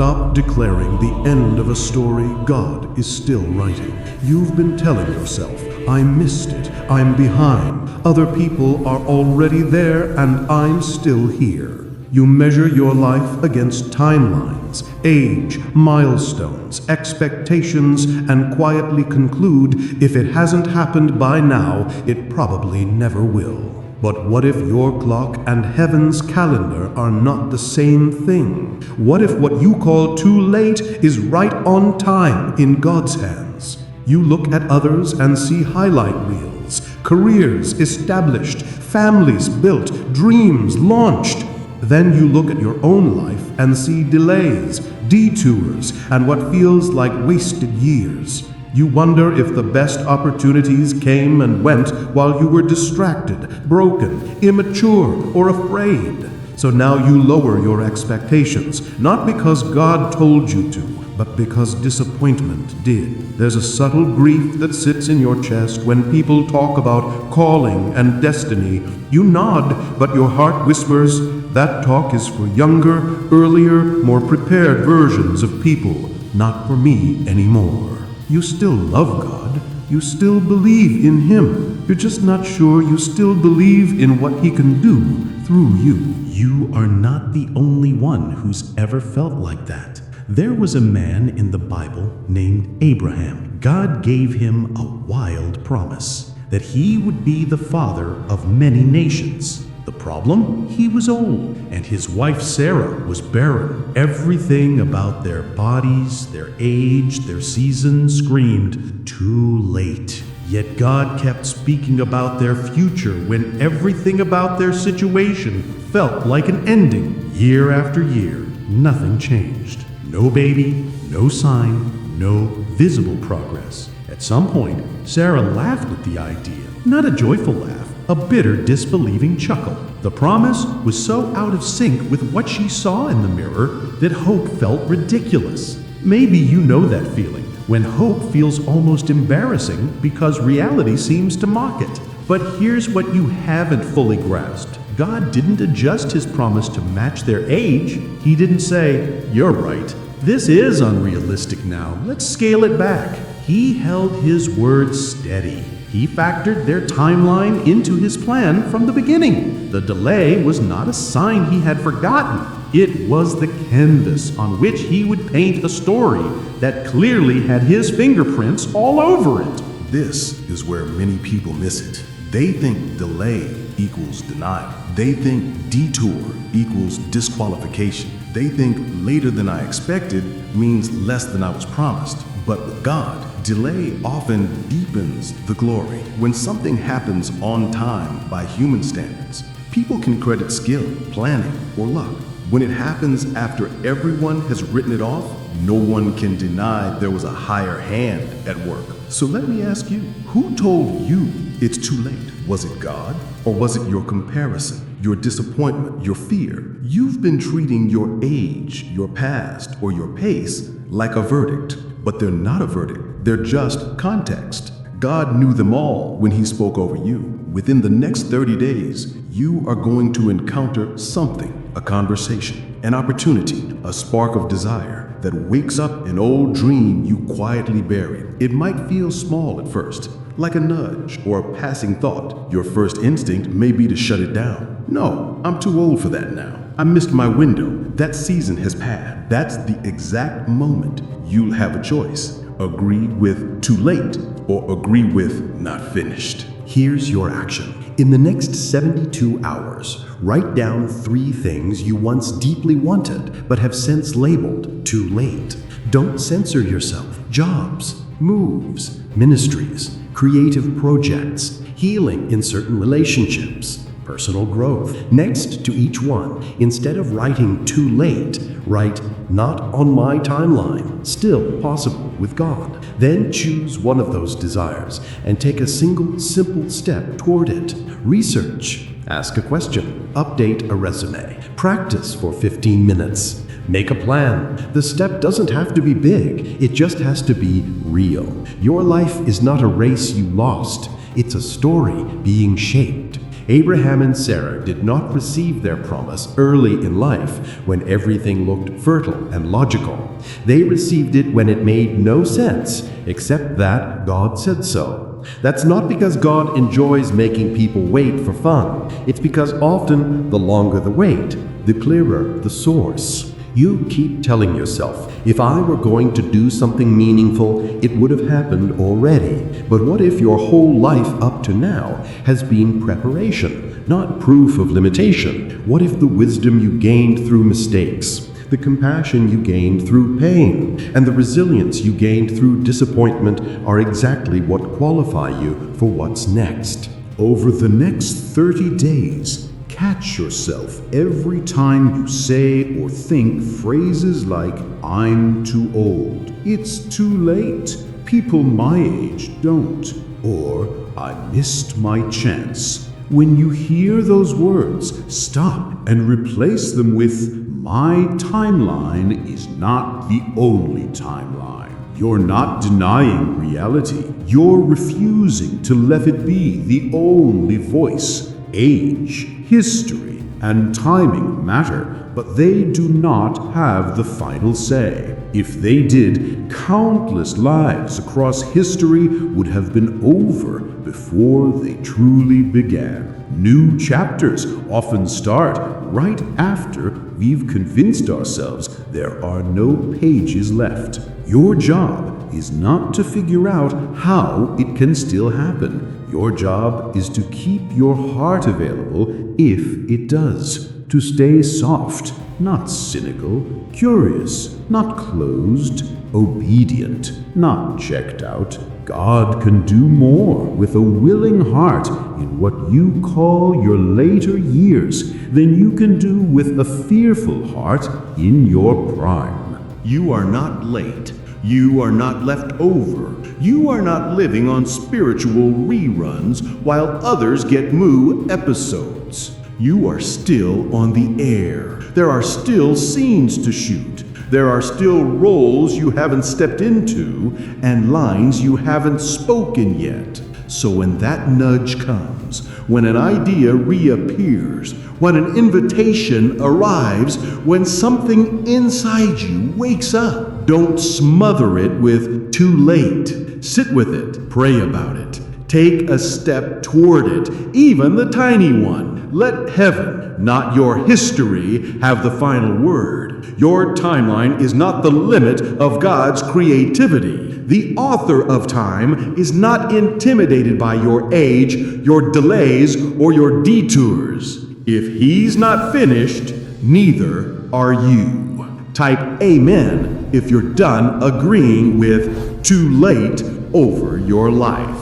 Stop declaring the end of a story God is still writing. You've been telling yourself, I missed it, I'm behind, other people are already there, and I'm still here. You measure your life against timelines, age, milestones, expectations, and quietly conclude if it hasn't happened by now, it probably never will. But what if your clock and heaven's calendar are not the same thing? What if what you call too late is right on time in God's hands? You look at others and see highlight reels, careers established, families built, dreams launched. Then you look at your own life and see delays, detours, and what feels like wasted years. You wonder if the best opportunities came and went while you were distracted, broken, immature, or afraid. So now you lower your expectations, not because God told you to, but because disappointment did. There's a subtle grief that sits in your chest when people talk about calling and destiny. You nod, but your heart whispers, that talk is for younger, earlier, more prepared versions of people, not for me anymore. You still love God. You still believe in Him. You're just not sure you still believe in what He can do through you. You are not the only one who's ever felt like that. There was a man in the Bible named Abraham. God gave him a wild promise that he would be the father of many nations. The problem? He was old, and his wife Sarah was barren. Everything about their bodies, their age, their season screamed, too late. Yet God kept speaking about their future when everything about their situation felt like an ending. Year after year, nothing changed. No baby, no sign, no visible progress. At some point, Sarah laughed at the idea. Not a joyful laugh, a bitter, disbelieving chuckle. The promise was so out of sync with what she saw in the mirror that hope felt ridiculous. Maybe you know that feeling, when hope feels almost embarrassing because reality seems to mock it. But here's what you haven't fully grasped. God didn't adjust His promise to match their age. He didn't say, "You're right, this is unrealistic now, let's scale it back." He held His word steady. He factored their timeline into His plan from the beginning. The delay was not a sign He had forgotten. It was the canvas on which He would paint a story that clearly had His fingerprints all over it. This is where many people miss it. They think delay equals denial. They think detour equals disqualification. They think later than I expected means less than I was promised. But with God, delay often deepens the glory. When something happens on time by human standards, people can credit skill, planning, or luck. When it happens after everyone has written it off, no one can deny there was a higher hand at work. So let me ask you, who told you it's too late? Was it God? Or was it your comparison, your disappointment, your fear? You've been treating your age, your past, or your pace like a verdict. But they're not a verdict, they're just context. God knew them all when He spoke over you. Within the next 30 days, you are going to encounter something, a conversation, an opportunity, a spark of desire that wakes up an old dream you quietly buried. It might feel small at first, like a nudge or a passing thought. Your first instinct may be to shut it down. No, I'm too old for that now. I missed my window. That season has passed. That's the exact moment you'll have a choice. Agree with too late or agree with not finished. Here's your action. In the next 72 hours, write down 3 things you once deeply wanted but have since labeled too late. Don't censor yourself. Jobs, moves, ministries, creative projects, healing in certain relationships, personal growth. Next to each one, instead of writing too late, write not on my timeline, still possible with God. Then choose one of those desires and take a single simple step toward it. Research, ask a question, update a resume, practice for 15 minutes. Make a plan. The step doesn't have to be big, it just has to be real. Your life is not a race you lost, it's a story being shaped. Abraham and Sarah did not receive their promise early in life when everything looked fertile and logical. They received it when it made no sense, except that God said so. That's not because God enjoys making people wait for fun. It's because often the longer the wait, the clearer the source. You keep telling yourself, if I were going to do something meaningful, it would have happened already. But what if your whole life up to now has been preparation, not proof of limitation? What if the wisdom you gained through mistakes, the compassion you gained through pain, and the resilience you gained through disappointment are exactly what qualify you for what's next? Over the next 30 days, catch yourself every time you say or think phrases like, "I'm too old," "It's too late," "People my age don't," or "I missed my chance." When you hear those words, stop and replace them with, "My timeline is not the only timeline." You're not denying reality. You're refusing to let it be the only voice. Age, history, and timing matter, but they do not have the final say. If they did, countless lives across history would have been over before they truly began. New chapters often start right after we've convinced ourselves there are no pages left. Your job is not to figure out how it can still happen. Your job is to keep your heart available if it does. To stay soft, not cynical, curious, not closed, obedient, not checked out. God can do more with a willing heart in what you call your later years than you can do with a fearful heart in your prime. You are not late. You are not left over. You are not living on spiritual reruns while others get moo episodes. You are still on the air. There are still scenes to shoot. There are still roles you haven't stepped into and lines you haven't spoken yet. So when that nudge comes, when an idea reappears, when an invitation arrives, when something inside you wakes up, don't smother it with "too late." Sit with it, pray about it, take a step toward it, even the tiny one. Let heaven, not your history, have the final word. Your timeline is not the limit of God's creativity. The author of time is not intimidated by your age, your delays, or your detours. If he's not finished, neither are you. Type amen if you're done agreeing with "too late" over your life.